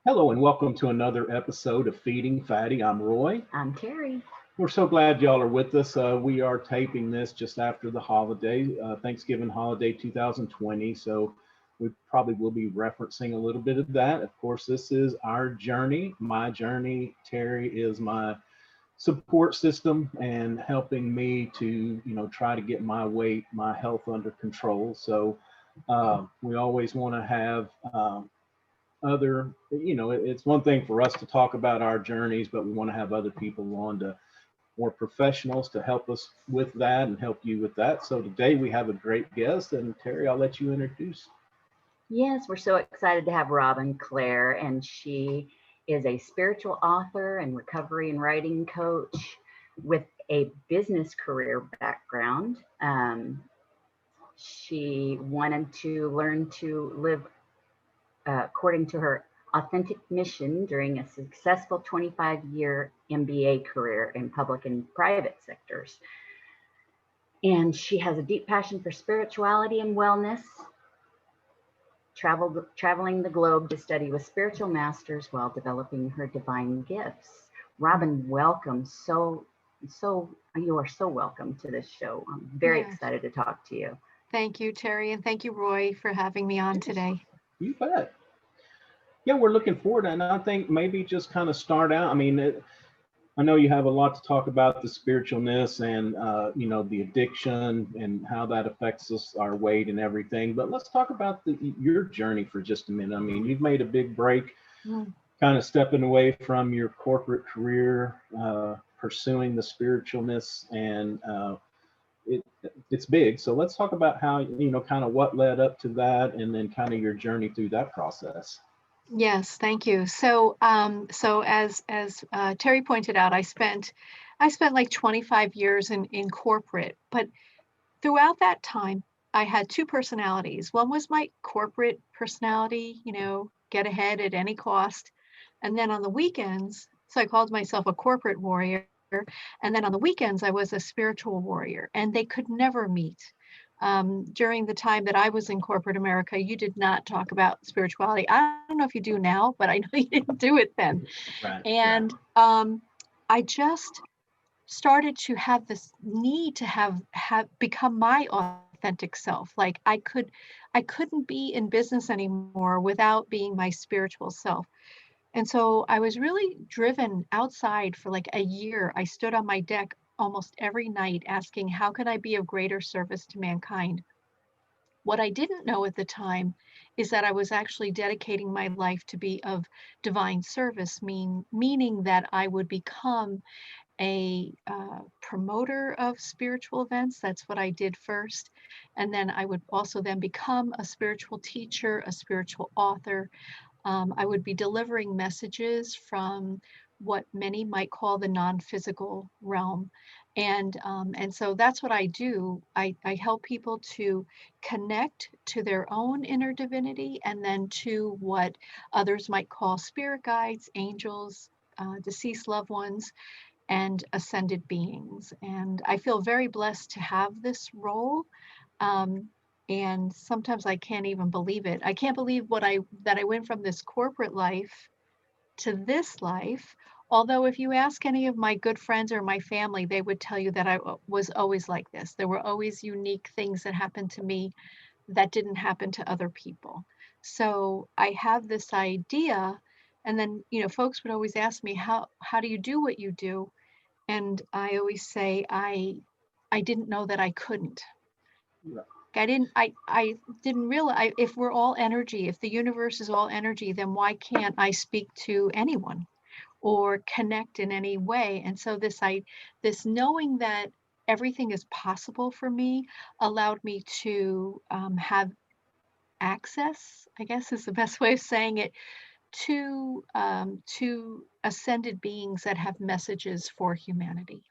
Hello and welcome to another episode of Feeding Fatty. I'm Roy. I'm Terry. We're so glad y'all are with us. We are taping this just after the holiday, Thanksgiving holiday 2020. So we probably will be referencing a little bit of that. Of course, this is our journey, my journey. Terry is my support system and helping me to, try to get my weight, my health under control. So we always want to have other, it's one thing for us to talk about our journeys, but we want to have other people on to more professionals to help us with that and help you with that. So today we have a great guest, and Terry, I'll let you introduce. Yes, we're so excited to have Robin Clare, and she is a spiritual author and recovery and writing coach with a business career background. She wanted to learn to live according to her authentic mission during a successful 25-year MBA career in public and private sectors. And she has a deep passion for spirituality and wellness, traveling the globe to study with spiritual masters while developing her divine gifts. Robin, welcome. You are so welcome to this show. I'm very excited to talk to you. Thank you, Terry, and thank you, Roy, for having me on today. You bet. Yeah, we're looking forward to it. And I think maybe just kind of start out. I mean, I know you have a lot to talk about the spiritualness and, the addiction and how that affects us, our weight and everything. But let's talk about your journey for just a minute. I mean, you've made a big break, kind of stepping away from your corporate career, pursuing the spiritualness, and it's big. So let's talk about how, kind of what led up to that and then kind of your journey through that process. Yes, thank you. So as Terry pointed out, I spent like 25 years in corporate, but throughout that time, I had two personalities. One was my corporate personality, get ahead at any cost. And then on the weekends, so I called myself a corporate warrior. And then on the weekends, I was a spiritual warrior, and they could never meet. During the time that I was in corporate America, you did not talk about spirituality. I don't know if you do now, but I know you didn't do it then. Right. And I just started to have this need to have become my authentic self. Like I couldn't be in business anymore without being my spiritual self. And so I was really driven outside for like a year. I stood on my deck almost every night asking, how can I be of greater service to mankind? What I didn't know at the time is that I was actually dedicating my life to be of divine service, meaning that I would become a promoter of spiritual events. That's what I did first. And then I would also then become a spiritual teacher, a spiritual author. I would be delivering messages from what many might call the non-physical realm. And so that's what I do. I help people to connect to their own inner divinity and then to what others might call spirit guides, angels, deceased loved ones, and ascended beings. And I feel very blessed to have this role. And sometimes I can't even believe it. I can't believe that I went from this corporate life to this life. Although if you ask any of my good friends or my family, they would tell you that I was always like this. There were always unique things that happened to me that didn't happen to other people. So I have this idea, and then, folks would always ask me, how do you do what you do? And I always say, I didn't know that I couldn't. Yeah. I didn't realize, if we're all energy, if the universe is all energy, then why can't I speak to anyone or connect in any way? And so this knowing that everything is possible for me allowed me to have access, I guess is the best way of saying it, to ascended beings that have messages for humanity.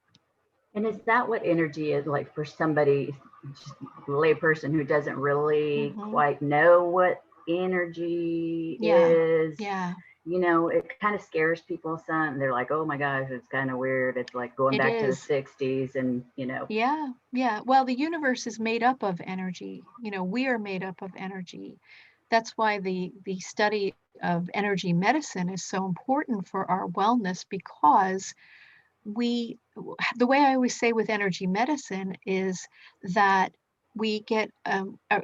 And is that what energy is like for somebody, just layperson who doesn't really quite know what energy is? Yeah. It kind of scares people some. They're like, oh my gosh, it's kind of weird. It's like going back to the 60s and, Yeah. Well, the universe is made up of energy. We are made up of energy. That's why the study of energy medicine is so important for our wellness, because the way I always say with energy medicine is that we get,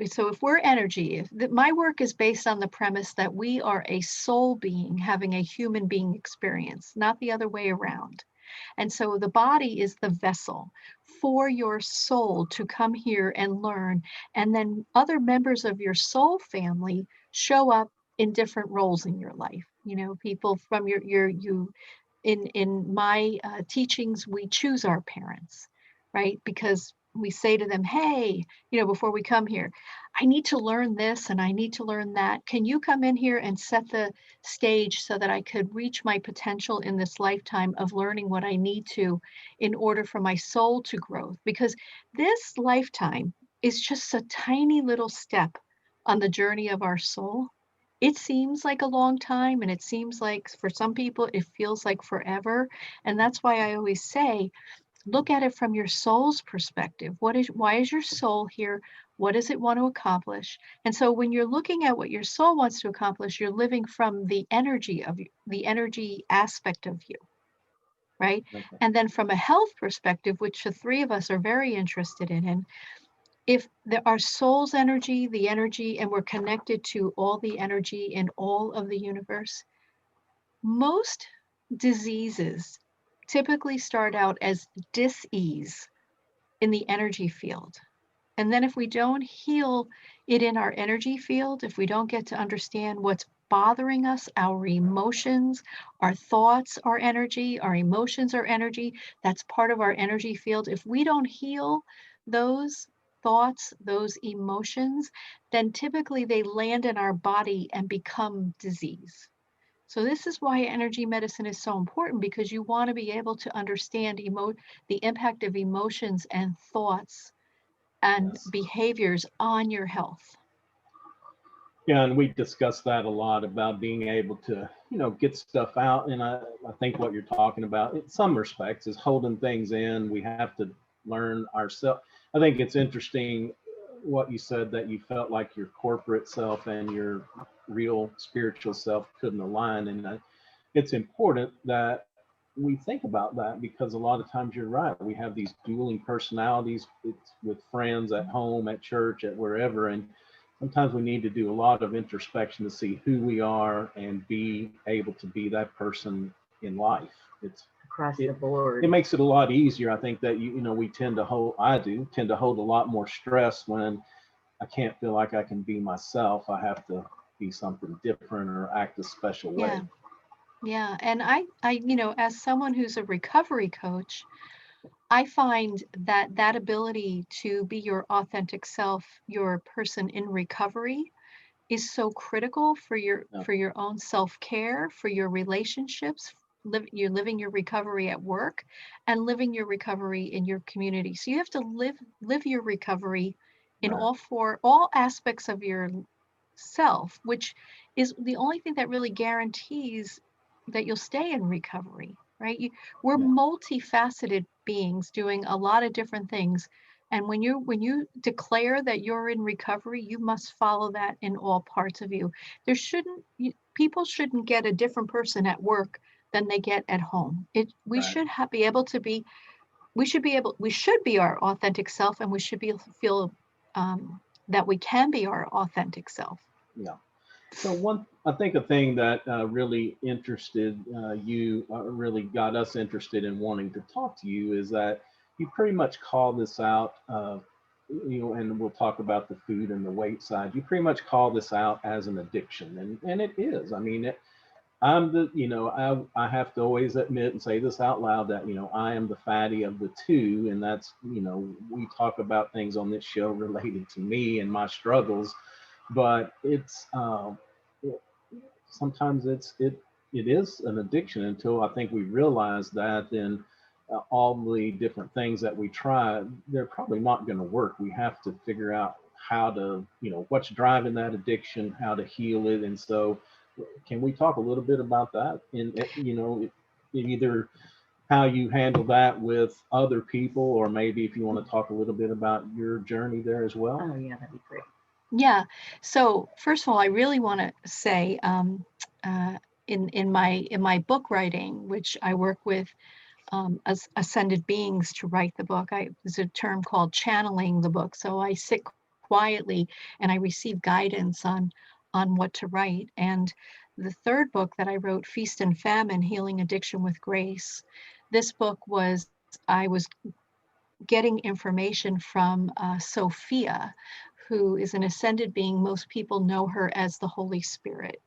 so if we're energy, my work is based on the premise that we are a soul being having a human being experience, not the other way around. And so the body is the vessel for your soul to come here and learn. And then other members of your soul family show up in different roles in your life. You know, people from in my teachings, we choose our parents, right? Because we say to them, hey, you know, before we come here, I need to learn this and I need to learn that. Can you come in here and set the stage so that I could reach my potential in this lifetime of learning what I need to in order for my soul to grow? Because this lifetime is just a tiny little step on the journey of our soul. It seems like a long time, and it seems like for some people it feels like forever. And that's why I always say, look at it from your soul's perspective. Why is your soul here? What does it want to accomplish? And so when you're looking at what your soul wants to accomplish, you're living from the energy of you, the energy aspect of you, right? Okay. And then from a health perspective, which the three of us are very interested in, if our soul's energy, the energy, and we're connected to all the energy in all of the universe, most diseases typically start out as dis-ease in the energy field. And then if we don't heal it in our energy field, if we don't get to understand what's bothering us, our emotions, our thoughts are energy, our emotions are energy, that's part of our energy field. If we don't heal those thoughts, those emotions, then typically they land in our body and become disease. So this is why energy medicine is so important, because you want to be able to understand the impact of emotions and thoughts and Yes. behaviors on your health. Yeah, and we discussed that a lot about being able to, get stuff out. And I think what you're talking about, in some respects, is holding things in. We have to learn ourselves. I think it's interesting what you said, that you felt like your corporate self and your real spiritual self couldn't align. And it's important that we think about that, because a lot of times you're right. We have these dueling personalities. It's with friends, at home, at church, at wherever. And sometimes we need to do a lot of introspection to see who we are and be able to be that person in life. Across the board. It makes it a lot easier. I think that we tend to hold a lot more stress when I can't feel like I can be myself. I have to be something different or act a special way. Yeah. And I, as someone who's a recovery coach, I find that ability to be your authentic self, your person in recovery, is so critical for your own self-care, for your relationships. You're living your recovery at work and living your recovery in your community. So you have to live your recovery in Right. all aspects of your self, which is the only thing that really guarantees that you'll stay in recovery, right? We're Yeah. multifaceted beings doing a lot of different things. And when you declare that you're in recovery, you must follow that in all parts of you. People shouldn't get a different person at work than they get at home. We Right. should be able to be, we should be our authentic self, and we should feel that we can be our authentic self. Yeah. So I think a thing that really interested really got us interested in wanting to talk to you, is that you pretty much call this out, and we'll talk about the food and the weight side. You pretty much call this out as an addiction, and it is. I mean, I have to always admit and say this out loud, that, I am the fatty of the two. And that's, we talk about things on this show related to me and my struggles, but sometimes it is an addiction, until I think we realize that then all the different things that we try, they're probably not going to work. We have to figure out how to, what's driving that addiction, how to heal it. And so can we talk a little bit about that? And, either how you handle that with other people, or maybe if you want to talk a little bit about your journey there as well. Oh, yeah, that'd be great. Yeah. So first of all, I really want to say in my book writing, which I work with as ascended beings to write the book. There's a term called channeling the book. So I sit quietly and I receive guidance on what to write. And the third book that I wrote, Feast and Famine, Healing Addiction with Grace, this book was, I was getting information from Sophia, who is an ascended being. Most people know her as the Holy Spirit.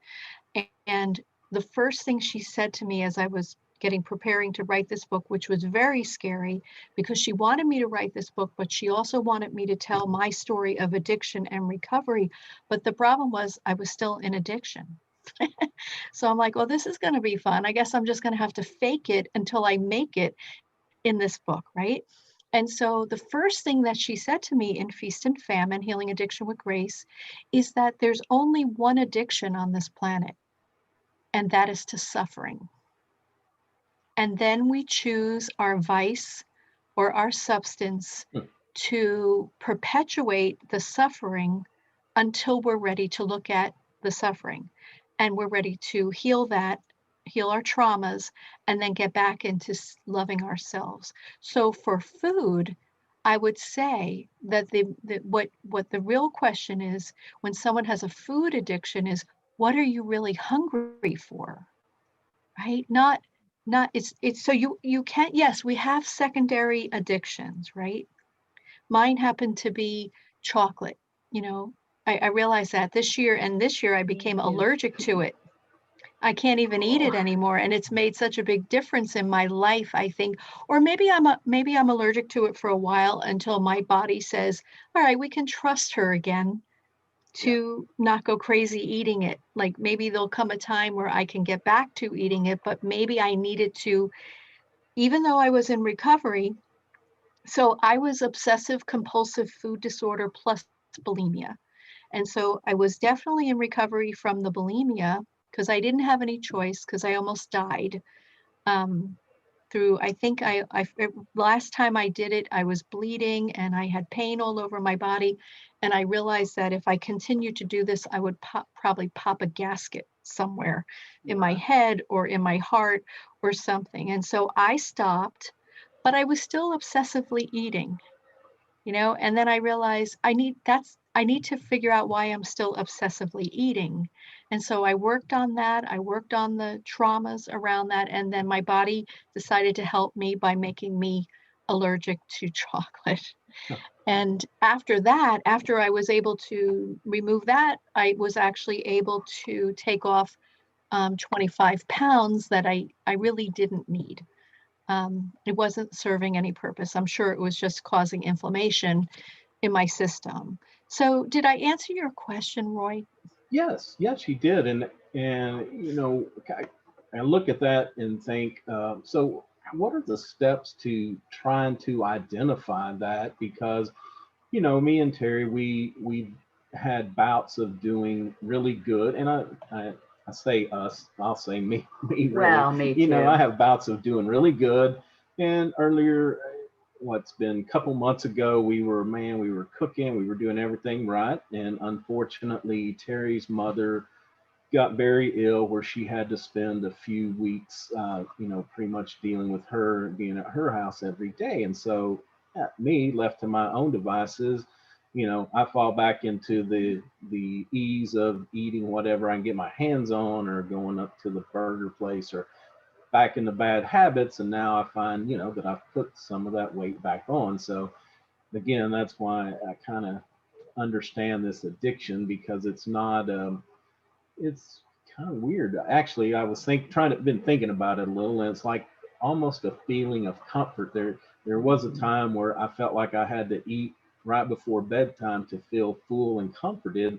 And the first thing she said to me as I was preparing to write this book, which was very scary because she wanted me to write this book, but she also wanted me to tell my story of addiction and recovery. But the problem was I was still in addiction. So I'm like, well, this is going to be fun. I guess I'm just going to have to fake it until I make it in this book, right? And so the first thing that she said to me in Feast and Famine, Healing Addiction with Grace, is that there's only one addiction on this planet, and that is to suffering. And then we choose our vice or our substance to perpetuate the suffering until we're ready to look at the suffering and we're ready to heal that, heal our traumas, and then get back into loving ourselves. So for food, I would say that what the real question is when someone has a food addiction is, what are you really hungry for? Right? Not it's so you can't, yes, we have secondary addictions, right? Mine happened to be chocolate. You know, I realized that this year I became allergic to it. I can't even eat it anymore, and it's made such a big difference in my life, I think. Or maybe I'm allergic to it for a while until my body says, all right, we can trust her again to not go crazy eating it. Like maybe there'll come a time where I can get back to eating it, but maybe I needed to, even though I was in recovery. So I was obsessive compulsive food disorder plus bulimia. And so I was definitely in recovery from the bulimia because I didn't have any choice because I almost died. Through, I think last time I did it, I was bleeding and I had pain all over my body. And I realized that if I continued to do this, I would probably pop a gasket somewhere in my head or in my heart or something. And so I stopped, but I was still obsessively eating, you know, and then I realized I need to figure out why I'm still obsessively eating. And so I worked on that. I worked on the traumas around that. And then my body decided to help me by making me allergic to chocolate. And after that, after I was able to remove that, I was actually able to take off 25 pounds that I really didn't need. It wasn't serving any purpose. I'm sure it was just causing inflammation in my system. So did I answer your question, Roy? Yes, yes, you did. And you know, I look at that and think, so what are the steps to trying to identify that? Because, you know, me and Terry, we had bouts of doing really good, and I say us, I'll say me, me really. Well, me You know, too. I have bouts of doing really good, and earlier, what's been a couple months ago, we were cooking, we were doing everything right, and unfortunately, Terry's mother got very ill where she had to spend a few weeks, you know, pretty much dealing with her being at her house every day. And so, me left to my own devices, you know, I fall back into the ease of eating whatever I can get my hands on, or going up to the burger place, or back in the bad habits. And now I find, you know, that I've put some of that weight back on. So again, that's why I kind of understand this addiction, because it's not it's kind of weird. Actually, I was been thinking about it a little, and it's like almost a feeling of comfort. There was a time where I felt like I had to eat right before bedtime to feel full and comforted.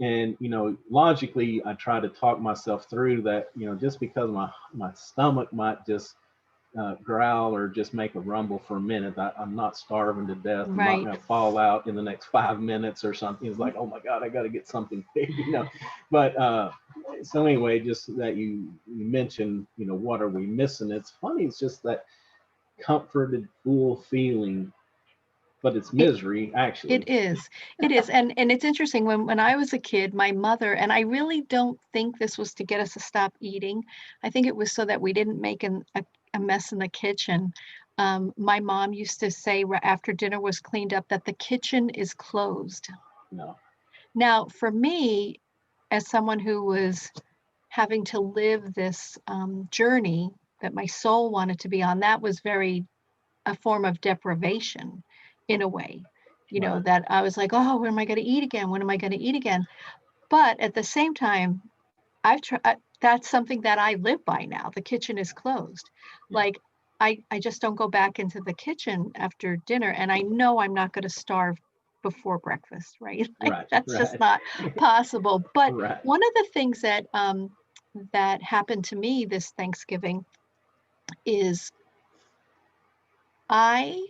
And, you know, logically, I try to talk myself through that, you know, just because my stomach might just growl or just make a rumble for a minute, I'm not starving to death. I'm not going to fall out in the next 5 minutes or something. It's like, oh my God, I got to get something big, you know. But so anyway, just that you mentioned, you know, what are we missing? It's funny. It's just that comforted, full feeling but it's misery, actually. It is. It is. And it's interesting, when I was a kid, my mother, and I really don't think this was to get us to stop eating. I think it was so that we didn't make a mess in the kitchen. My mom used to say after dinner was cleaned up that the kitchen is closed. No. Now, for me, as someone who was having to live this journey that my soul wanted to be on, that was very a form of deprivation in a way, Right. that I was like, oh, when am I going to eat again? When am I going to eat again? But at the same time, I've tried, that's something that I live by now. The kitchen is closed. Yeah. Like, I just don't go back into the kitchen after dinner, and I know I'm not going to starve before breakfast, right? Like, Right. that's just Right. not possible. But Right. one of the things that that happened to me this Thanksgiving is I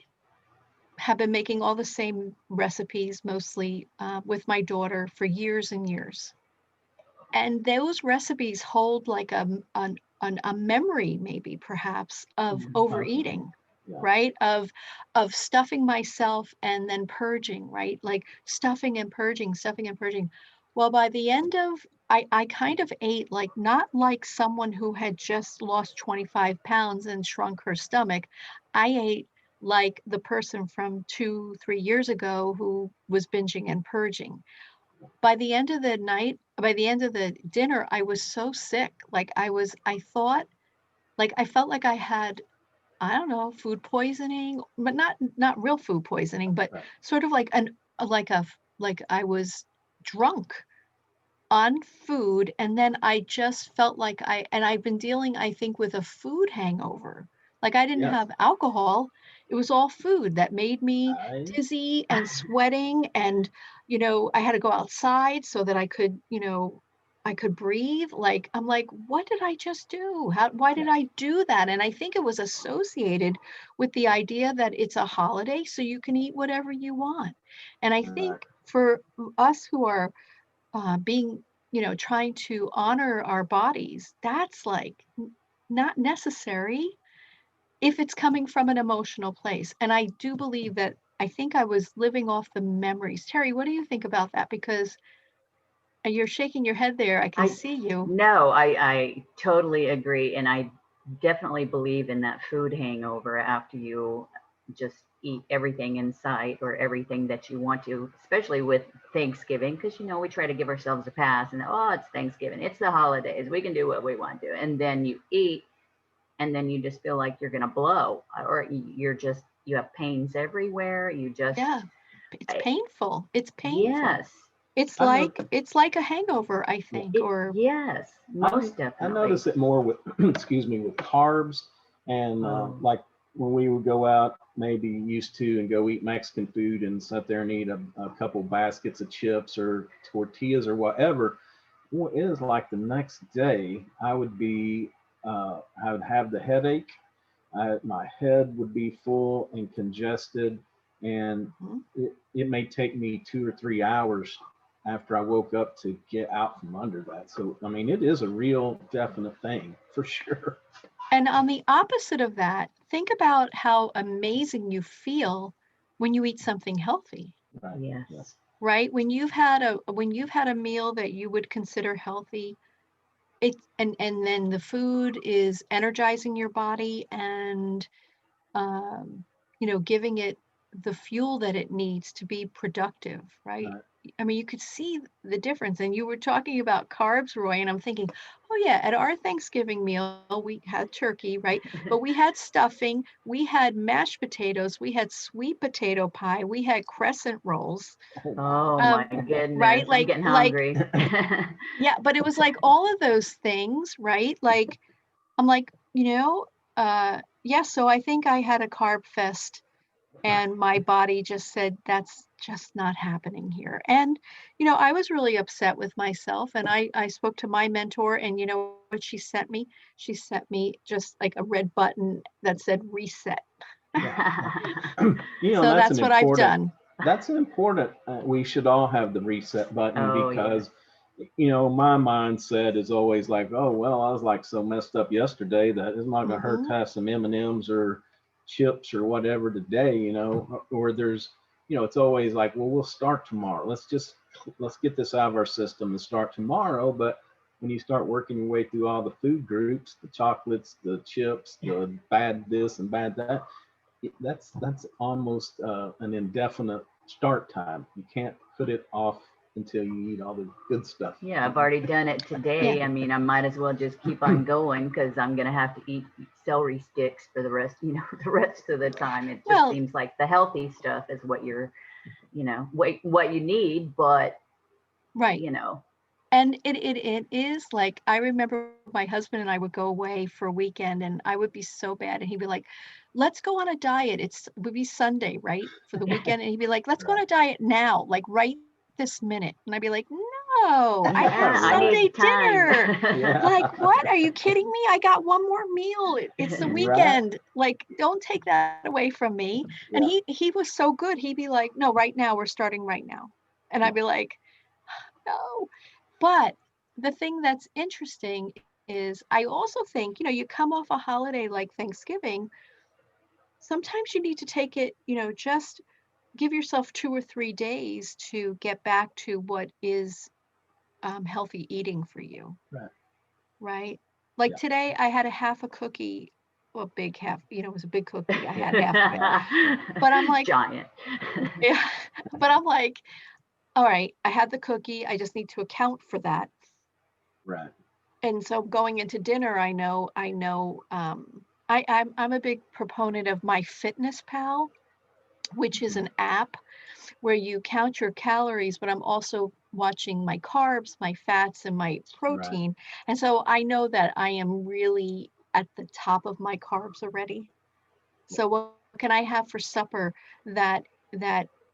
have been making all the same recipes, mostly with my daughter, for years and years. And those recipes hold like a memory, maybe perhaps, of overeating, Yeah. right? Of stuffing myself and then purging, right? Like stuffing and purging, stuffing and purging. Well, by the end of, I kind of ate like, not like someone who had just lost 25 pounds and shrunk her stomach. I ate like the person from 2, 3 years ago who was binging and purging. By the end of the night, by the end of the dinner, I was so sick. Like I thought, like I felt like I had, I don't know, food poisoning, but not real food poisoning, but Right. sort of like like I was drunk on food. And then I just felt like and I've been dealing, I think, with a food hangover. Like I didn't Yes. have alcohol. It was all food that made me I, dizzy and sweating. And, I had to go outside so that I could, I could breathe. Like, I'm like, what did I just do? Why did yeah. I do that? And I think it was associated with the idea that it's a holiday, so you can eat whatever you want. And I Right. think for us who are being, trying to honor our bodies, that's like not necessary if it's coming from an emotional place. And I do believe that, I think I was living off the memories. Terry, what do you think about that? Because you're shaking your head there. I can I see you. no, I totally agree, and I definitely believe in that food hangover after you just eat everything in sight or everything that you want to, especially with Thanksgiving, because we try to give ourselves a pass and oh, it's Thanksgiving, it's the holidays, we can do what we want to, and then you eat, and then you just feel like you're gonna blow, or you have pains everywhere. You just Yeah, it's painful. It's painful. yes, It's I know. like a hangover, I think, or yes, most I definitely. notice it more with, excuse me, with carbs and Oh. like when we would go out, maybe used to, and go eat Mexican food and sit there and eat a couple baskets of chips or tortillas or whatever. Well, it is like the next day I would I would have the headache. My head would be full and congested, and Mhm. it may take me 2 or 3 hours after I woke up to get out from under that. So, I mean, it is a real definite thing for sure. And on the opposite of that, think about how amazing you feel when you eat something healthy, Right. Yes. Yes. right? When you've had a meal that you would consider healthy, and then the food is energizing your body and um, giving it the fuel that it needs to be productive, right? Right. I mean, you could see the difference. And you were talking about carbs, Roy, and I'm thinking, oh yeah, at our Thanksgiving meal, we had turkey, right? But we had stuffing, we had mashed potatoes, we had sweet potato pie, we had crescent rolls, Oh, wow. Oh my right? goodness, I'm Like, getting hungry. yeah, but it was like all of those things, right? Like, I'm like, yeah, so I think I had a carb fest and my body just said, that's just not happening here. And, I was really upset with myself. And I spoke to my mentor, and you know what she sent me? She sent me just like a red button that said reset. Yeah. And So that's what I've done. that's an important, we should all have the reset button Oh yeah. because, my mindset is always like, oh, well, I was like so messed up yesterday that it's not going to hurt Hmm. to have some M&Ms or chips or whatever today, or there's it's always like, well, we'll start tomorrow. Let's get this out of our system and start tomorrow. But when you start working your way through all the food groups, the chocolates, the chips, the bad this and bad that, that's almost an indefinite start time. You can't put it off until you eat all the good stuff. Yeah, I've already done it today. Yeah. I mean, I might as well just keep on going because I'm going to have to eat celery sticks for the rest, the rest of the time. It just seems like the healthy stuff is what you're, what you need, but right. And it is like, I remember my husband and I would go away for a weekend and I would be so bad. And he'd be like, let's go on a diet. It would be Sunday, right? For the weekend. And he'd be like, let's go on a diet now, like right this minute. And I'd be like, no, I have Sunday dinner. Like, what? Are you kidding me? I got one more meal. It's the weekend. Like, don't take that away from me. And he was so good. He'd be like, no, right now, we're starting right now. And I'd be like, no. But the thing that's interesting is I also think, you come off a holiday like Thanksgiving, sometimes you need to take it, just give yourself 2 or 3 days to get back to what is healthy eating for you. Right? Like today I had a half a cookie, well, big half, it was a big cookie. I had half of it. But I'm like, giant. Yeah. But I'm like, all right, I had the cookie. I just need to account for that. Right. And so going into dinner, I'm a big proponent of MyFitnessPal, which is an app where you count your calories, but I'm also watching my carbs, my fats, and my protein. Right. And so I know that I am really at the top of my carbs already. So what can I have for supper that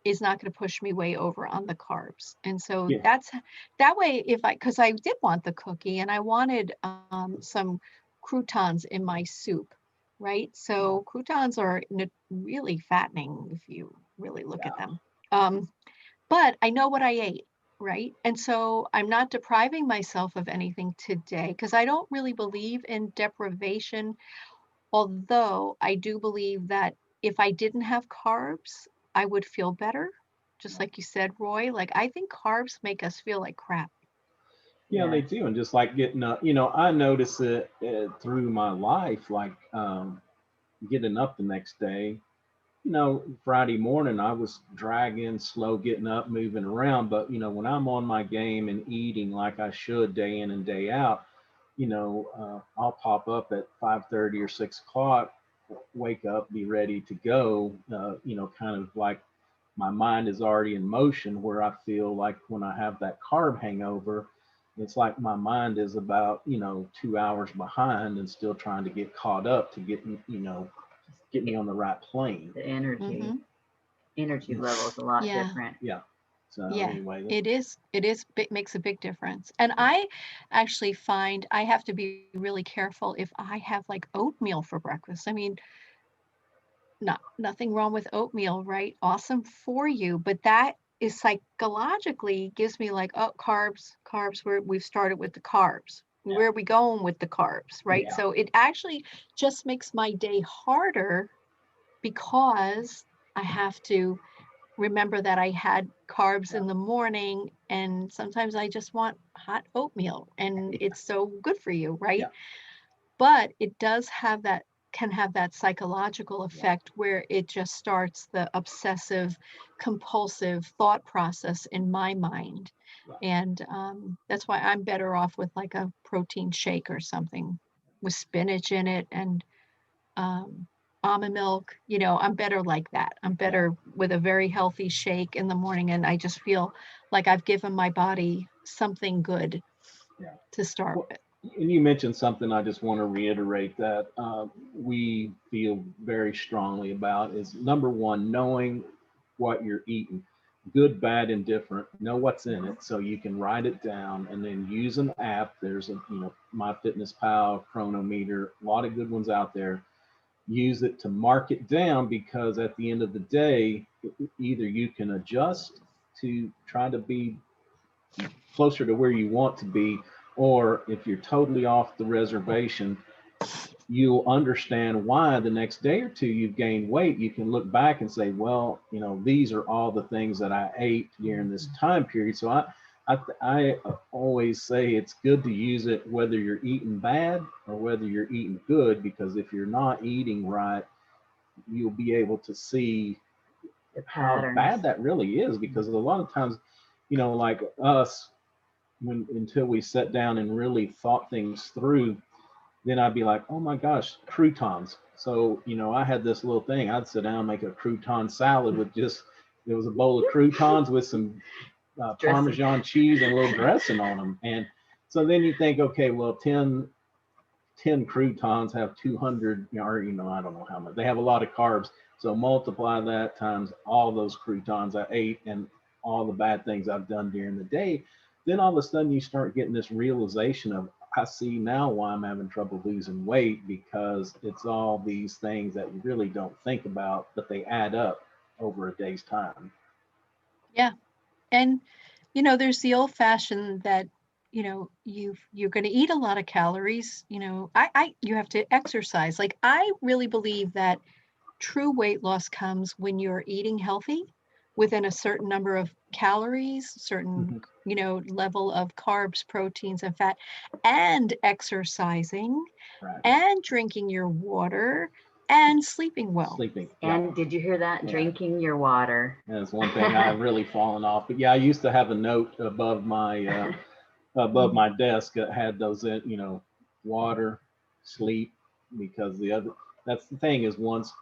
is not going to push me way over on the carbs? And so that's that way. Because I did want the cookie and I wanted some croutons in my soup, right? So croutons are really fattening if you really look at them. But I know what I ate, right? And so I'm not depriving myself of anything today because I don't really believe in deprivation. Although I do believe that if I didn't have carbs, I would feel better. Just like you said, Roy, like I think carbs make us feel like crap. Yeah, they do. And just like getting up, I notice it through my life, like getting up the next day, Friday morning, I was dragging, slow getting up, moving around. But, when I'm on my game and eating like I should day in and day out, I'll pop up at 5:30 or 6 o'clock, wake up, be ready to go, kind of like my mind is already in motion, where I feel like when I have that carb hangover, it's like my mind is about, 2 hours behind and still trying to get caught up to get me on the right plane. The energy level is a lot different. Yeah. So anyway, it makes a big difference. And I actually find I have to be really careful if I have like oatmeal for breakfast. I mean, nothing wrong with oatmeal, right? Awesome for you. But that is psychologically gives me like, oh, carbs, we've started with the carbs. Yeah. Where are we going with the carbs, right? Yeah. So it actually just makes my day harder because I have to remember that I had carbs in the morning, and sometimes I just want hot oatmeal, and it's so good for you, right? Yeah. But it can have that psychological effect where it just starts the obsessive compulsive thought process in my mind. And that's why I'm better off with like a protein shake or something with spinach in it and almond milk. I'm better like that. I'm better with a very healthy shake in the morning, and I just feel like I've given my body something good to start with. And you mentioned something I just want to reiterate that we feel very strongly about is, number one, knowing what you're eating, good, bad, indifferent, know what's in it so you can write it down and then use an app. There's MyFitnessPal, Chronometer, a lot of good ones out there. Use it to mark it down, because at the end of the day, either you can adjust to try to be closer to where you want to be, or if you're totally off the reservation, you'll understand why the next day or two you've gained weight. You can look back and say, well, you know, these are all the things that I ate during this time period. So I always say it's good to use it whether you're eating bad or whether you're eating good, because if you're not eating right, you'll be able to see The how patterns. bad that really is. Because a lot of times, you know, like us, until we sat down and really thought things through, then I'd be like, oh my gosh, croutons. So, you know, I had this little thing. I'd sit down and make a crouton salad with just, it was a bowl of croutons with some Parmesan cheese and a little dressing on them. And so then you think, okay, well, 10 croutons have 200, or, you know, I don't know how much. They have a lot of carbs. So multiply that times all those croutons I ate and all the bad things I've done during the day. Then all of a sudden you start getting this realization of, I see now why I'm having trouble losing weight, because it's all these things that you really don't think about, but they add up over a day's time. Yeah. And, you know, there's the old fashioned that, you know, you're going to eat a lot of calories, you know, you have to exercise. Like, I really believe that true weight loss comes when you're eating healthy within a certain number of calories, certain, Mhm. you know, level of carbs, proteins, and fat, and exercising, Right. and drinking your water, and sleeping well. Sleeping. And Yeah. did you hear that? Yeah. Drinking your water. That's one thing I've really fallen off. But yeah, I used to have a note above my desk that had those in, you know, water, sleep, because that's the thing is, once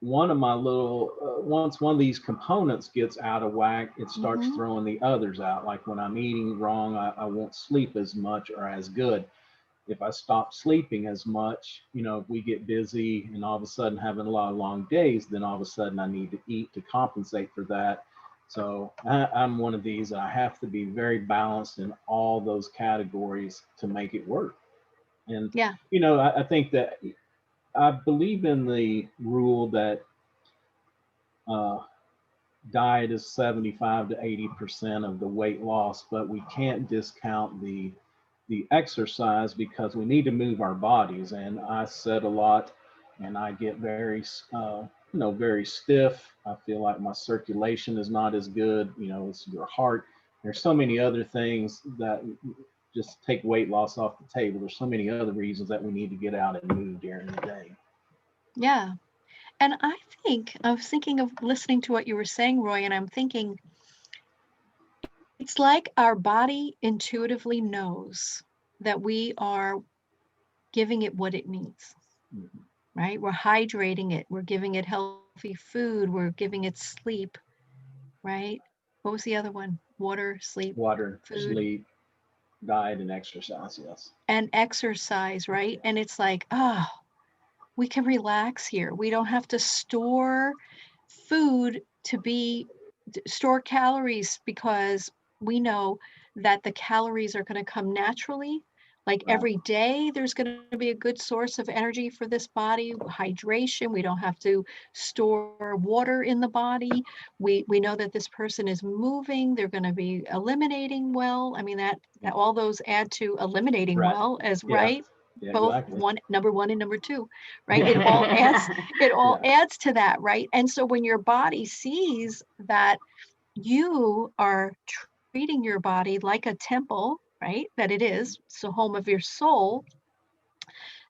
one of my little once one of these components gets out of whack, it starts Mhm. throwing the others out. Like when I'm eating wrong, I won't sleep as much or as good. If I stop sleeping as much, you know, if we get busy and all of a sudden having a lot of long days, then all of a sudden I need to eat to compensate for that. So I'm one of these, I have to be very balanced in all those categories to make it work. And, Yeah. you know, I think that I believe in the rule that uh, diet is 75 to 80% of the weight loss, but we can't discount the exercise, because we need to move our bodies. And I said a lot, and I get very, you know, very stiff. I feel like my circulation is not as good. You know, it's your heart. There's so many other things that just take weight loss off the table. There's so many other reasons that we need to get out and move during the day. Yeah. And I was thinking of listening to what you were saying, Roy, and I'm thinking it's like our body intuitively knows that we are giving it what it needs, Mhm. right? We're hydrating it, we're giving it healthy food, we're giving it sleep, right? What was the other one? Water, sleep, Water, food, sleep, diet, and exercise. Yes. and exercise, right? And it's like, oh, we can relax here. We don't have to store food store calories, because we know that the calories are going to come naturally. Like Right. every day, there's going to be a good source of energy for this body, hydration. We don't have to store water in the body. We know that this person is moving. They're going to be eliminating well. I mean, that all those add to eliminating Right. well as Yeah. right. Yeah. Both Exactly. number one and number two, right? Yeah. It all Yeah. adds to that, right? And so when your body sees that you are treating your body like a temple, right? That it is, it's the home of your soul,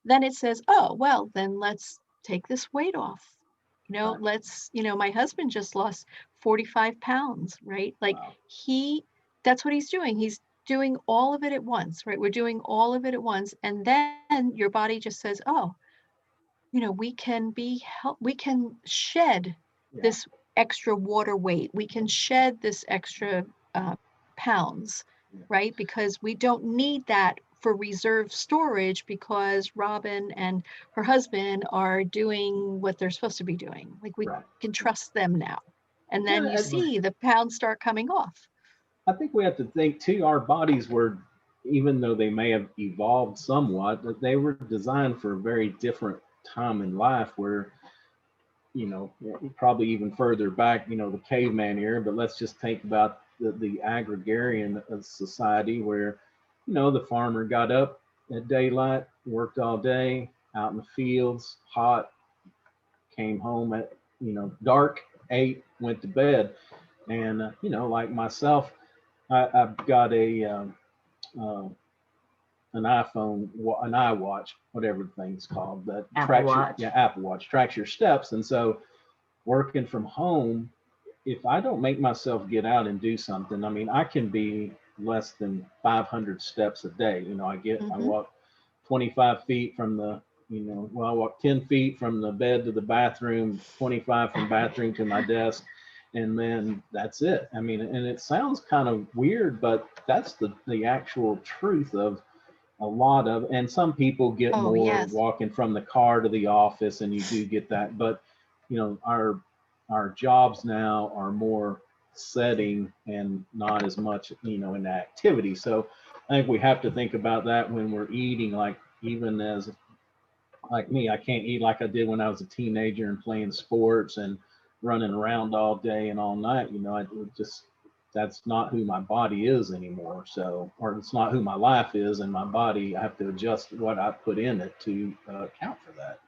then it says, oh, well, then let's take this weight off. You know, Right. my husband just lost 45 pounds, right? Like Wow. that's what he's doing. He's doing all of it at once, right? We're doing all of it at once. And then your body just says, oh, you know, we can shed Yeah. this extra water weight. We can shed this extra pounds, Yeah. right? Because we don't need that for reserve storage, because Robin and her husband are doing what they're supposed to be doing. Like we Right. can trust them now. And then Yeah. you see the pounds start coming off. I think we have to think too, our bodies were, even though they may have evolved somewhat, that they were designed for a very different time in life where, you know, probably even further back, you know, the caveman era, but let's just think about the agrarian society where, you know, the farmer got up at daylight, worked all day, out in the fields, hot, came home at, dark, ate, went to bed. And, like myself, I've got uh, an iPhone, an iWatch, whatever the thing's called, that Apple tracks Watch. Apple Watch tracks your steps. And so working from home, if I don't make myself get out and do something, I mean, I can be less than 500 steps a day. I walk 25 feet from the, I walk 10 feet from the bed to the bathroom, 25 from bathroom to my desk, and then that's it. I mean, and it sounds kind of weird, but that's the actual truth of a lot of, and some people get Oh, more yes. walking from the car to the office, and you do get that, but our jobs now are more setting and not as much in activity. So I think we have to think about that when we're eating. Like, even as like me, I can't eat like I did when I was a teenager and playing sports and running around all day and all night. I would just, that's not who my body is anymore. So, or it's not who my life is, and my body, I have to adjust what I put in it to account for that.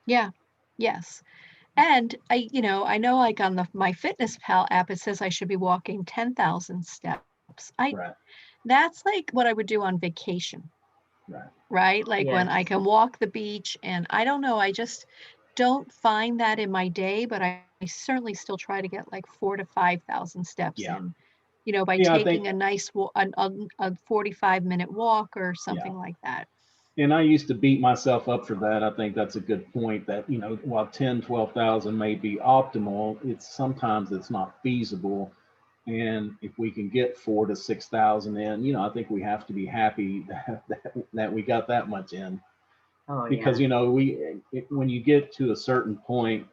Yeah. Yes. And I know like on my Fitness Pal app, it says I should be walking 10,000 steps. Right, That's like what I would do on vacation, right. right? Like when I Yes. can walk the beach, and I don't know, I just don't find that in my day, but I certainly still try to get like 4 to 5,000 steps Yeah. in, by Yeah, I think, taking a nice a 45-minute walk or yeah. something like that. And I used to beat myself up for that. I think that's a good point, that, while 10, 12,000 may be optimal, sometimes it's not feasible. And if we can get 4 to 6,000 in, I think we have to be happy that we got that much in. Oh, Because, yeah. when you get to a certain point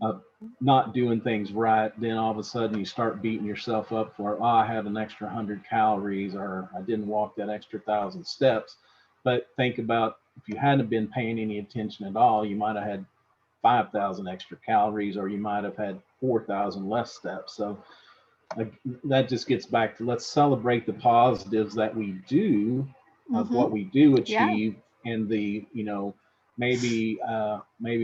of Mhm. not doing things right, then all of a sudden you start beating yourself up for, I had an extra 100 calories, or I didn't walk that extra 1,000 steps. But think about, if you hadn't been paying any attention at all, you might have had 5,000 extra calories, or you might have had 4,000 less steps. So that just gets back to, let's celebrate the positives that we do, of Mhm. what we do Yeah. achieve, and maybe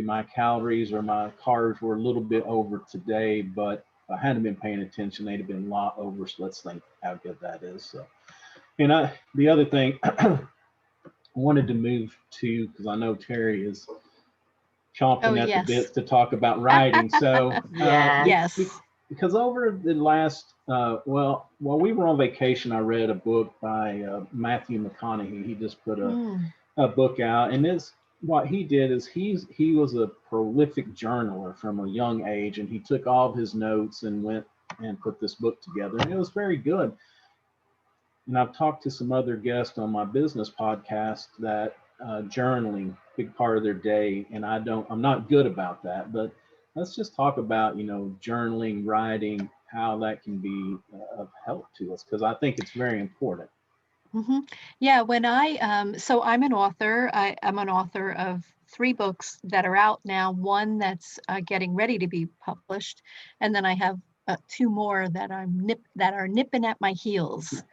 my calories or my carbs were a little bit over today, but if I hadn't been paying attention, they'd have been a lot over. So let's think how good that is. So, and the other thing I wanted to move to, because I know Terry is Oh, chomping at the yes. bits to talk about writing. So, Yes. Yes. because over the last, while we were on vacation, I read a book by Matthew McConaughey. He just put Mm. a book out, and what he did is he was a prolific journaler from a young age, and he took all of his notes and went and put this book together, and it was very good. And I've talked to some other guests on my business podcast that journaling big part of their day, and I'm not good about that, but let's just talk about journaling, writing, how that can be of help to us, because I think it's very important. Hmm. Yeah, so I'm an author. I'm an author of 3 books that are out now, one that's getting ready to be published, and then I have 2 more that that are nipping at my heels.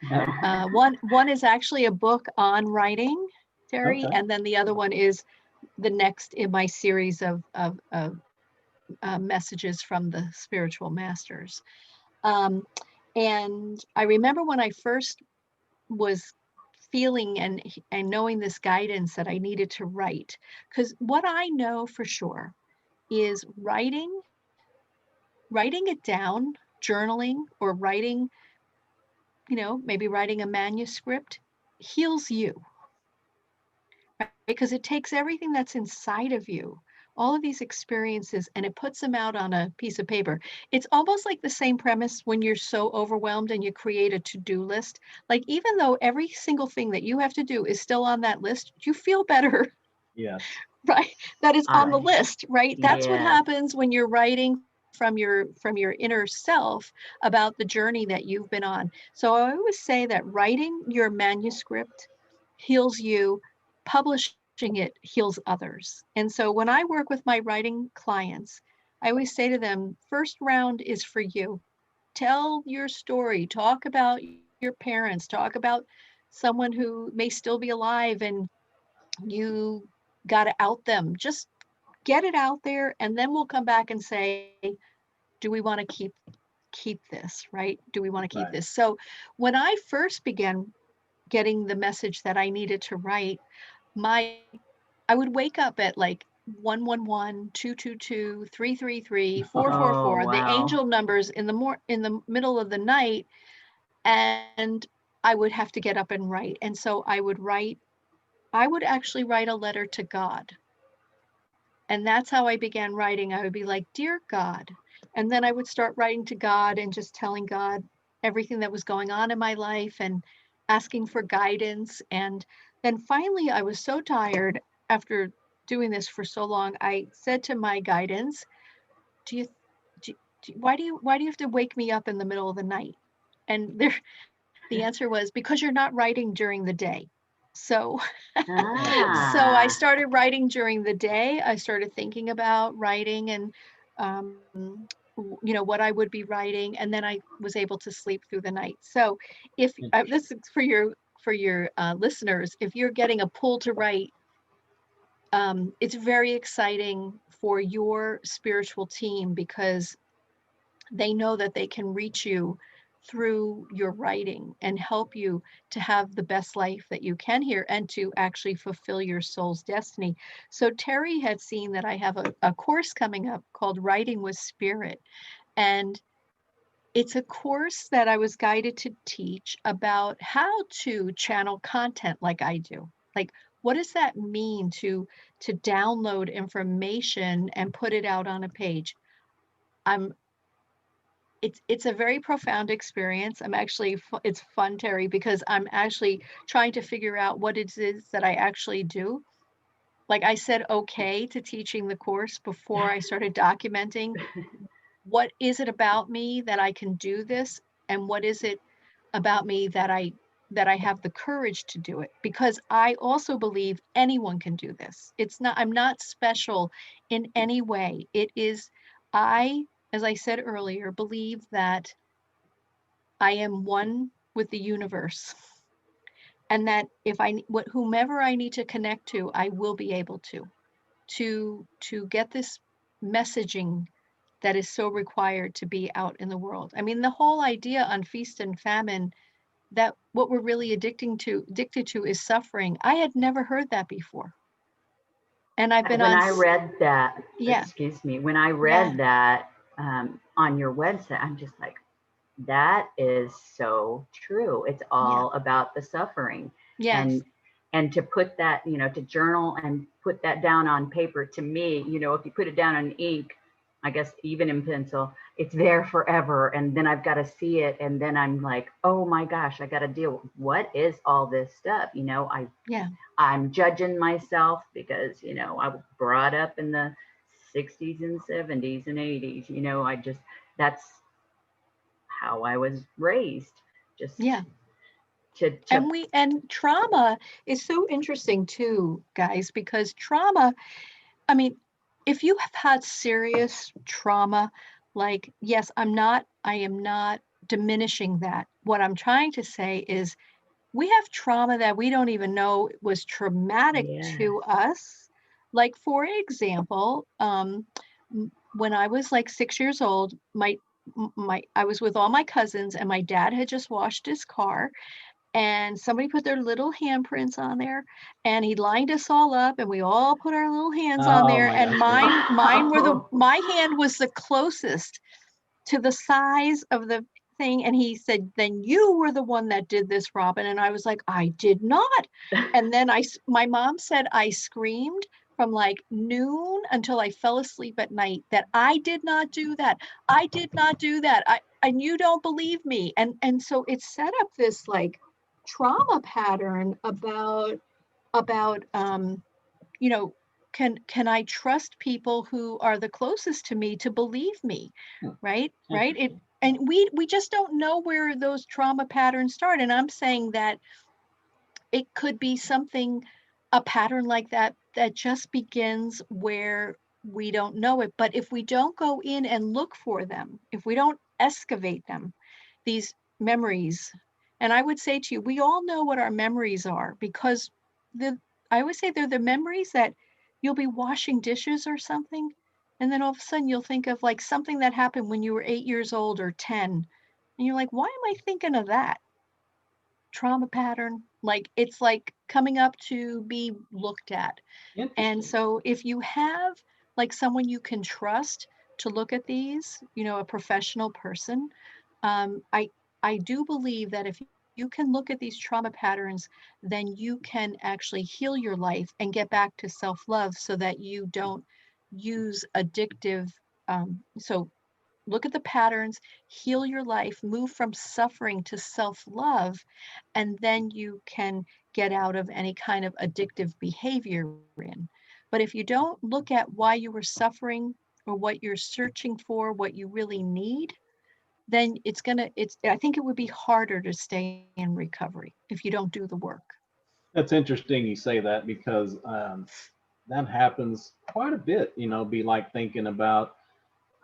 One is actually a book on writing, Terry, Okay. and then the other one is the next in my series of messages from the spiritual masters. Um, and I remember when I first was feeling and knowing this guidance that I needed to write, because what I know for sure is writing it down, journaling, or writing, maybe writing a manuscript heals you, right? Because it takes everything that's inside of you, all of these experiences, and it puts them out on a piece of paper. It's almost like the same premise when you're so overwhelmed and you create a to-do list. Like, even though every single thing that you have to do is still on that list, you feel better, Yes. right? That is on the I, list, right? That's what yes. happens when you're writing from your inner self about the journey that you've been on. So I always say that writing your manuscript heals you, publishing it heals others. And so when I work with my writing clients, I always say to them, first round is for you. Tell your story, talk about your parents, talk about someone who may still be alive and you got to out them. Just get it out there, and then we'll come back and say, do we want to keep this, right? Do we want to keep Right. this? So when I first began getting the message that I needed to write, I would wake up at like 111, 222, 333, Oh, 444, the wow. angel numbers in the middle of the night, and I would have to get up and write. And so I would actually write a letter to God. And that's how I began writing. I would be like, "Dear God." And then I would start writing to God and just telling God everything that was going on in my life and asking for guidance. And then finally, I was so tired after doing this for so long. I said to my guidance, "Do you, why do you have to wake me up in the middle of the night?" And the answer was, "Because you're not writing during the day." So Oh, wow. so I Ah, started writing during the day. I started thinking about writing and, what I would be writing, and then I was able to sleep through the night. So if this is for your listeners, if you're getting a pull to write, it's very exciting for your spiritual team because they know that they can reach you through your writing and help you to have the best life that you can here and to actually fulfill your soul's destiny. So Terry had seen that I have a course coming up called Writing with Spirit. And it's a course that I was guided to teach about how to channel content like I do. Like, what does that mean to download information and put it out on a page? I'm it's a very profound experience. I'm actually it's fun, Terry, because I'm actually trying to figure out what it is that I actually do. Like I said okay to teaching the course before I started documenting what is it about me that I can do this, and what is it about me that I have the courage to do it, because I also believe anyone can do this. I'm not special in any way. It is I, as I said earlier, believe that I am one with the universe, and that if whomever I need to connect to, I will be able to get this messaging that is so required to be out in the world. I mean, the whole idea on feast and famine, that what we're really addicted to is suffering. I had never heard that before. And I've been when on, I read that, yeah, excuse me, when I yeah, read that on your website, I'm just like, that is so true. It's yeah, all about the suffering. yes, And and to put that, to journal and put that down on paper, to me, if you put it down in ink, I guess even in pencil, it's there forever. And then I've got to see it. And then I'm like, oh my gosh, I got to deal with what is all this stuff? yeah, I'm judging myself because, I was brought up in the 60s and 70s and 80s. That's how I was raised. Just yeah. to And trauma is so interesting too, guys, because trauma, I mean, if you have had serious trauma, like, yes, I am not diminishing that. What I'm trying to say is we have trauma that we don't even know was traumatic yes. to us. Like, for example, when I was like 6 years old, I was with all my cousins, and my dad had just washed his car, and somebody put their little handprints on there, and he lined us all up, and we all put our little hands on Oh there, my and gosh. Yeah. my hand was the closest to the size of the thing. And he said, "Then you were the one that did this, Robin." And I was like, "I did not." And then my mom said I screamed from like noon until I fell asleep at night that I did not do that. I did not do that. And you don't believe me. And so it set up this like trauma pattern about you know can I trust people who are the closest to me to believe me, Hmm, right it interesting. and we just don't know where those trauma patterns start. And I'm saying that it could be something, a pattern like that, that just begins where we don't know it. But if we don't go in and look for them, if we don't excavate them, these memories, and I would say to you, we all know what our memories are, because the I always say they're the memories that you'll be washing dishes or something, and then all of a sudden you'll think of like something that happened when you were 8 years old or 10, and you're like, why am I thinking of that? Trauma pattern. Like it's like coming up to be looked at. And Interesting. so if you have like someone you can trust to look at these, a professional person, um, I I do believe that if you can look at these trauma patterns, then you can actually heal your life and get back to self-love so that you don't use addictive. So look at the patterns, heal your life, move from suffering to self-love, and then you can get out of any kind of addictive behavior you're in. But if you don't look at why you were suffering or what you're searching for, what you really need, then I think it would be harder to stay in recovery if you don't do the work. That's interesting you say that because that happens quite a bit. Be like thinking about,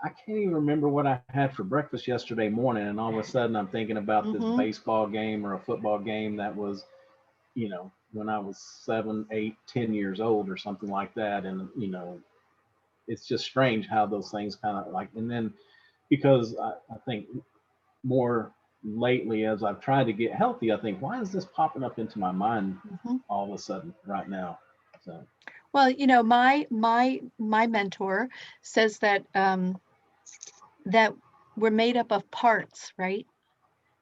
I can't even remember what I had for breakfast yesterday morning, and all of a sudden I'm thinking about this Mm-hmm. baseball game or a football game that was, when I was 7, 8, 10 years old or something like that. And it's just strange how those things kind of like, and then because I think more lately as I've tried to get healthy, I think, why is this popping up into my mind Mm-hmm. all of a sudden right now? So Well, my mentor says that we're made up of parts, right?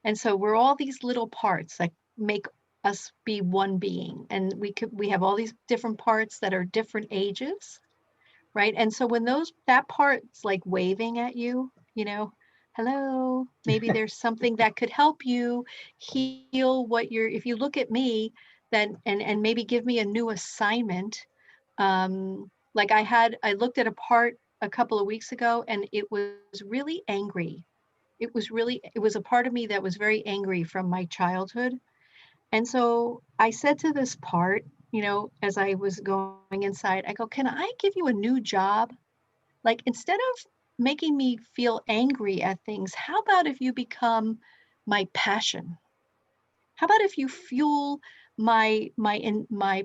And so we're all these little parts that make us be one being. And we have all these different parts that are different ages, right? And so when that part's like waving at you, hello, maybe there's something that could help you heal if you look at me, then and maybe give me a new assignment. Like I looked at a part a couple of weeks ago and it was really angry. It was a part of me that was very angry from my childhood. And so I said to this part, as I was going inside, I go, can I give you a new job? Like, instead of making me feel angry at things, how about if you become my passion? How about if you fuel my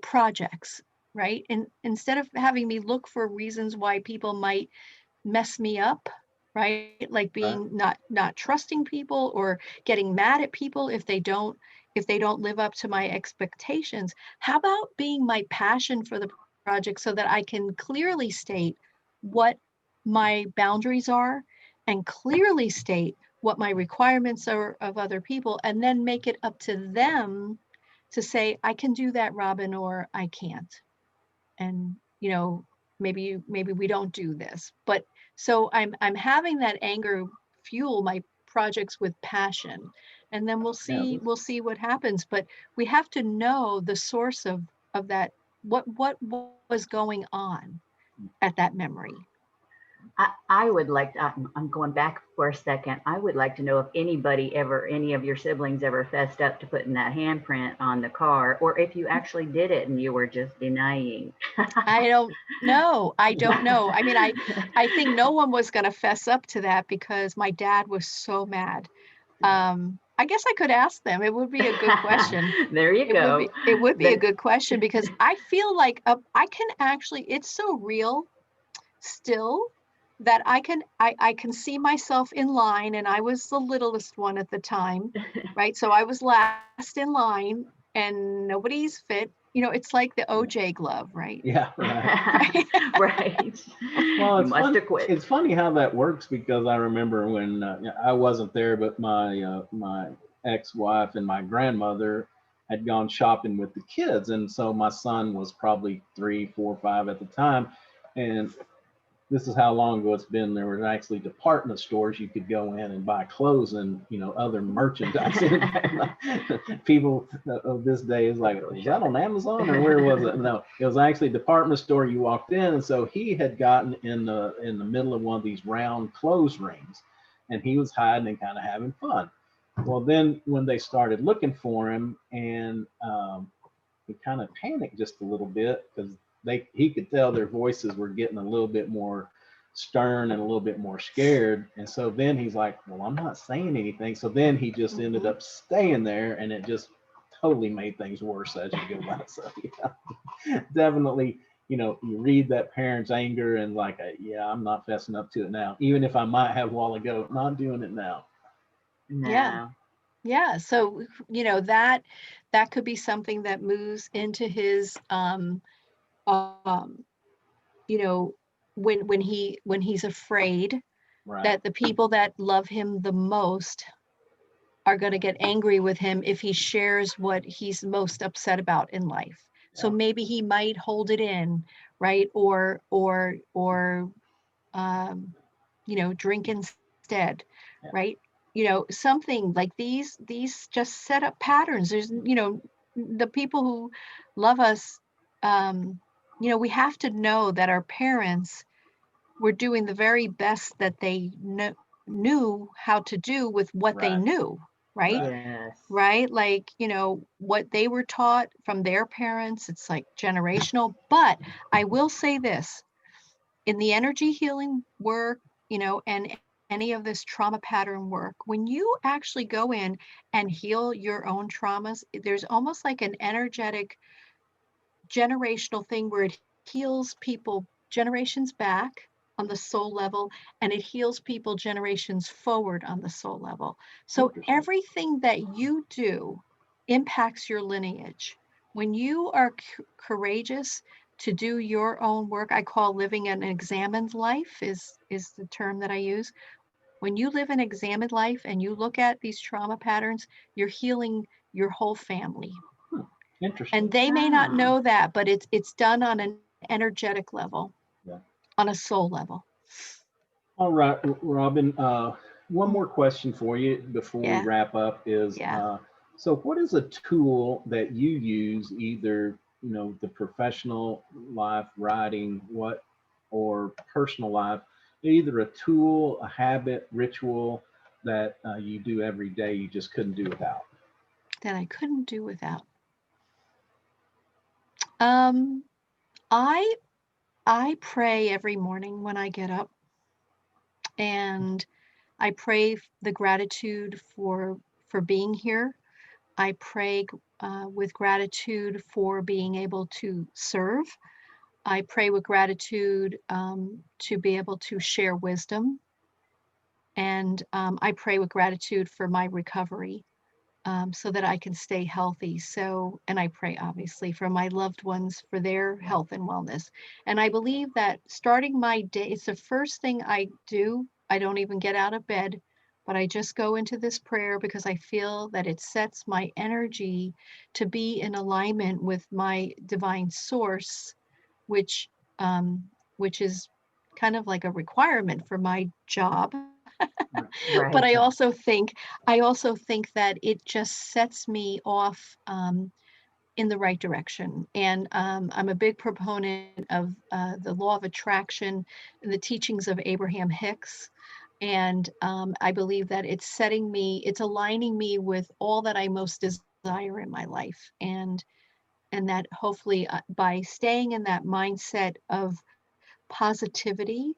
projects, right? And instead of having me look for reasons why people might mess me up, right? Like right. being not trusting people or getting mad at people if they don't live up to my expectations. How about being my passion for the project so that I can clearly state what my boundaries are and clearly state what my requirements are of other people, and then make it up to them to say, I can do that, Robin, or I can't. And maybe we don't do this. But so I'm having that anger fuel my projects with passion, and then we'll Yeah, see what happens. But we have to know the source of that, what was going on at that memory. I would like to, I'm going back for a second. I would like to know if any of your siblings ever fessed up to putting that handprint on the car, or if you actually did it and you were just denying. I don't know. I don't know. I mean, I think no one was going to fess up to that because my dad was so mad. I guess I could ask them. It would be a good question. There you go. It would be a Then, good question because I feel like I can actually, it's so real still that I can see myself in line, and I was the littlest one at the time, right? So I was last in line and nobody's fit. It's like the OJ glove, right? yeah, right. right. Well, You must have quit. it's funny how that works because I remember when I wasn't there, but my ex-wife and my grandmother had gone shopping with the kids, and so my son was probably 3, 4, 5 at the time, and this is how long ago it's been. There were actually department stores you could go in and buy clothes and other merchandise. People of this day is like, was that on Amazon or where was it? No, it was actually a department store. You walked in, and so he had gotten in the middle of one of these round clothes rings, and he was hiding and kind of having fun. Well, then when they started looking for him, and he kind of panicked just a little bit because he could tell their voices were getting a little bit more stern and a little bit more scared. And so then he's like, well, I'm not saying anything. So then he just ended up staying there, and it just totally made things worse as you go by. So yeah, definitely you read that parent's anger and like, yeah, I'm not fessing up to it now, even if I might have a while ago, not doing it now. Yeah. No. Yeah. So, that could be something that moves into his, um, when he's afraid Right. that the people that love him the most are going to get angry with him if he shares what he's most upset about in life. So Yeah. maybe he might hold it in, right? Or drink instead, Yeah. right? Something like these just set up patterns. There's, the people who love us, we have to know that our parents were doing the very best that they knew how to do with what they Right. knew, right? Right. Yes. Right? Like, what they were taught from their parents, it's like generational. But I will say this, in the energy healing work, and any of this trauma pattern work, when you actually go in and heal your own traumas, there's almost like an energetic generational thing where it heals people generations back on the soul level, and it heals people generations forward on the soul level. So Interesting. everything that you do impacts your lineage. When you are courageous to do your own work, I call living an examined life is the term that I use. When you live an examined life and you look at these trauma patterns, you're healing your whole family. Interesting. And they may not know that, but it's done on an energetic level, Yeah. on a soul level. All right, Robin. One Mm. more question for you before we Yeah. wrap up is, Yeah. so what is a tool that you use, either the professional life, writing, or personal life, either a tool, a habit, ritual that you do every day you just couldn't do without? That I couldn't do without. Um, I I pray every morning when I get up, and I pray the gratitude for being here. I pray with gratitude for being able to serve. I pray with gratitude to be able to share wisdom. And I pray with gratitude for my recovery, so that I can stay healthy. So, and I pray obviously for my loved ones for their health and wellness. And I believe that starting my day, it's the first thing I do. I don't even get out of bed, but I just go into this prayer because I feel that it sets my energy to be in alignment with my divine source, which um, which is kind of like a requirement for my job. But Right. I also think that it just sets me off in the right direction. And I'm a big proponent of the law of attraction and the teachings of Abraham Hicks. And I believe that it's aligning me with all that I most desire in my life. And that hopefully by staying in that mindset of positivity,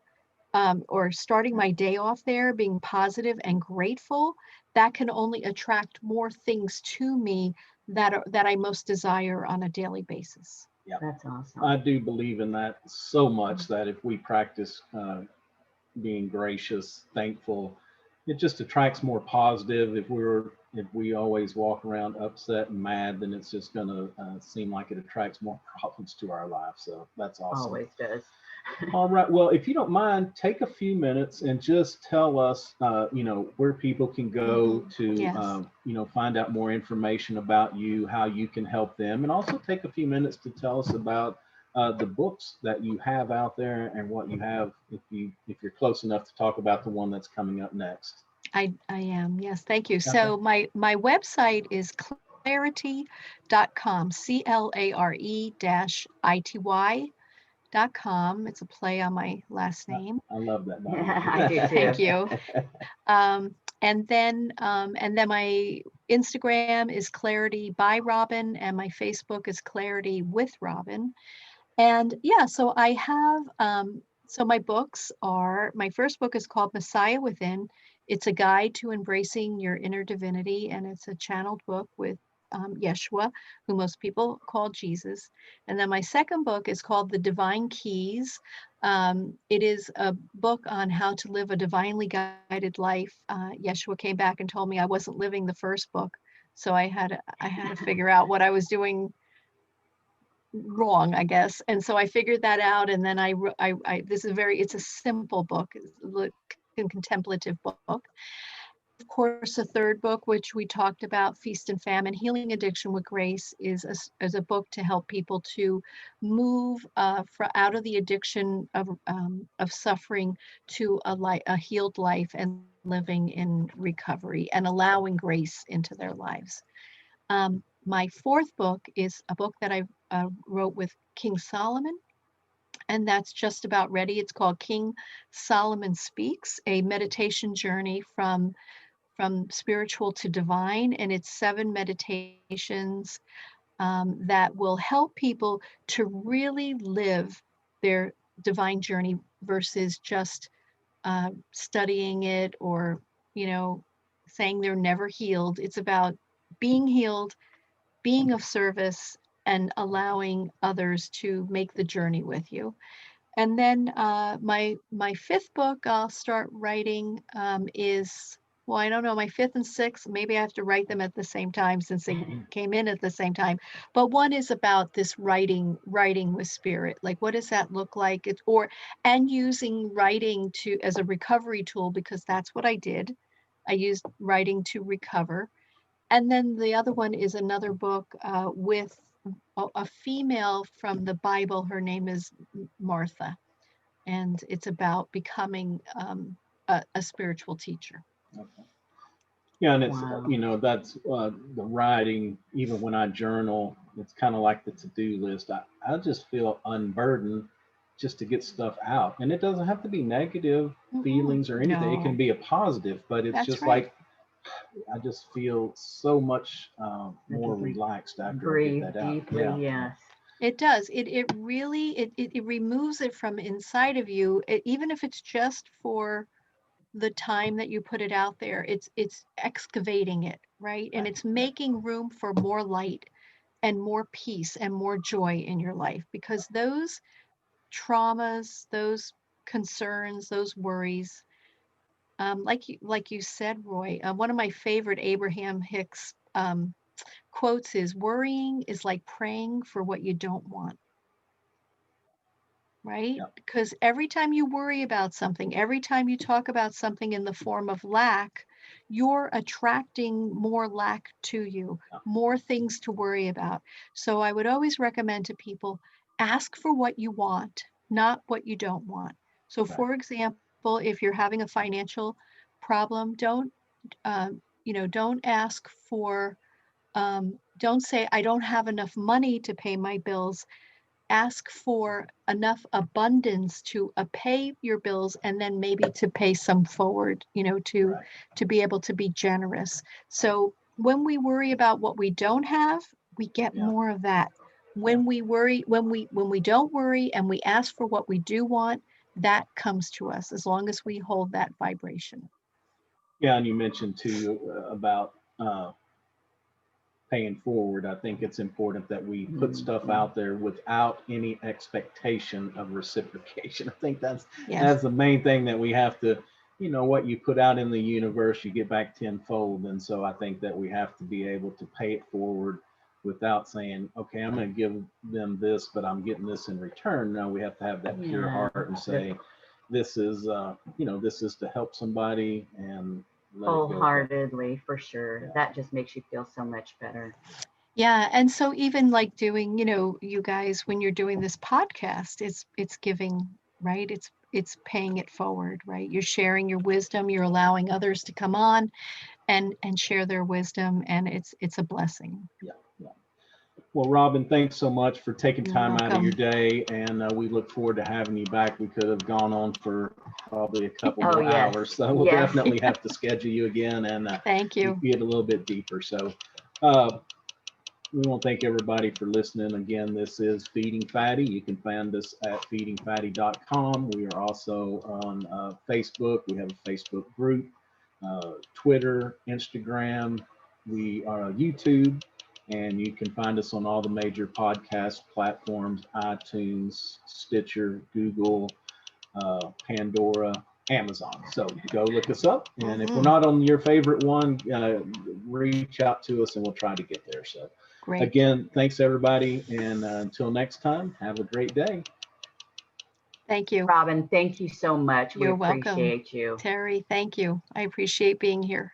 or starting my day off there being positive and grateful, that can only attract more things to me that I most desire on a daily basis. Yeah, That's awesome. I do believe in that so much that if we practice being gracious, thankful, it just attracts more positive. If we always walk around upset and mad, then it's just going to seem like it attracts more problems to our life. So that's awesome. Always does. All right. Well, if you don't mind, take a few minutes and just tell us, where people can go to, Yes. find out more information about you, how you can help them, and also take a few minutes to tell us about the books that you have out there and what you have, if you're close enough to talk about the one that's coming up next. I am. Yes, thank you. Okay. So my website is clarety.com, CLARE-ITY.com. It's a play on my last name. I love that. Yeah, I do too. Thank you. And then my Instagram is Clarity by Robin, and my Facebook is Clarity with Robin. And yeah, so I have so my books are, my first book is called Messiah Within. It's a guide to embracing your inner divinity, and it's a channeled book with Yeshua, who most people call Jesus. And then my second book is called The Divine Keys. It is a book on how to live a divinely guided life. Yeshua came back and told me I wasn't living the first book, so I had to figure out what I was doing wrong, I guess. And so I figured that out, and then it's a simple book, it's a contemplative book. Of course, a third book, which we talked about, Feast and Famine, Healing Addiction with Grace, is a book to help people to move out of the addiction of suffering to a healed life and living in recovery and allowing grace into their lives. My fourth book is a book that I wrote with King Solomon, and that's just about ready. It's called King Solomon Speaks, a meditation journey from spiritual to divine, and it's 7 meditations that will help people to really live their divine journey versus just studying it or, saying they're never healed. It's about being healed, being of service, and allowing others to make the journey with you. And then my fifth book I'll start writing is, well, I don't know, my fifth and sixth, maybe I have to write them at the same time since they came in at the same time. But one is about this writing with spirit. Like, what does that look like? And using writing as a recovery tool, because that's what I did. I used writing to recover. And then the other one is another book with a female from the Bible. Her name is Martha, and it's about becoming a spiritual teacher. Okay. Yeah, and it's, Wow. that's the writing, even when I journal, it's kind of like the to-do list. I just feel unburdened just to get stuff out. And it doesn't have to be negative feelings or anything. It can No, be a positive, but it's that's just right. like, I just feel so much I more can relaxed after I get breathe that out. deeply. Yeah. Yes. It does. It really, it removes it from inside of you, even if it's just for the time that you put it out there. It's excavating it, right? And it's making room for more light and more peace and more joy in your life, because those traumas, those concerns, those worries, like you said, Roy, one of my favorite Abraham Hicks quotes is, worrying is like praying for what you don't want. Right? Yeah. Because every time you worry about something, every time you talk about something in the form of lack, you're attracting more lack to you, more things to worry about. So I would always recommend to people, ask for what you want, not what you don't want. So, Right. for example, if you're having a financial problem, don't ask for, don't say, I don't have enough money to pay my bills. Ask for enough abundance to pay your bills, and then maybe to pay some forward, to Right. be able to be generous. So when we worry about what we don't have, we get Yeah. more of that. Yeah. When we don't worry and we ask for what we do want, that comes to us, as long as we hold that vibration. Yeah. And you mentioned too about paying forward. I think it's important that we put stuff out there without any expectation of reciprocation. I think that's Yes. the main thing that we have to, what you put out in the universe, you get back tenfold. And so I think that we have to be able to pay it forward without saying, okay, I'm going to give them this, but I'm getting this in return. No, we have to have that pure heart and say, this is, this is to help somebody, and Wholeheartedly, for sure. Yeah. That just makes you feel so much better. Yeah, and so even like doing, you guys, when you're doing this podcast, it's giving, right? It's paying it forward, right? You're sharing your wisdom, you're allowing others to come on and share their wisdom, and it's a blessing. Yeah. Yeah. Well, Robin, thanks so much for taking You're time out of your welcome. day, and we look forward to having you back. We could have gone on for probably a couple Oh, more yes. hours, so we'll Yes. definitely have to schedule you again and Thank you. get a little bit deeper. So we want to thank everybody for listening. Again, this is Feeding Fatty. You can find us at feedingfatty.com. We are also on Facebook. We have a Facebook group, Twitter, Instagram. We are on YouTube. And you can find us on all the major podcast platforms, iTunes, Stitcher, Google, Pandora, Amazon. So go look us up. And if we're not on your favorite one, reach out to us and we'll try to get there. So Great. again, thanks everybody. And until next time, have a great day. Thank you. Robin, thank you so much. You're we welcome. appreciate you. Terry, thank you. I appreciate being here.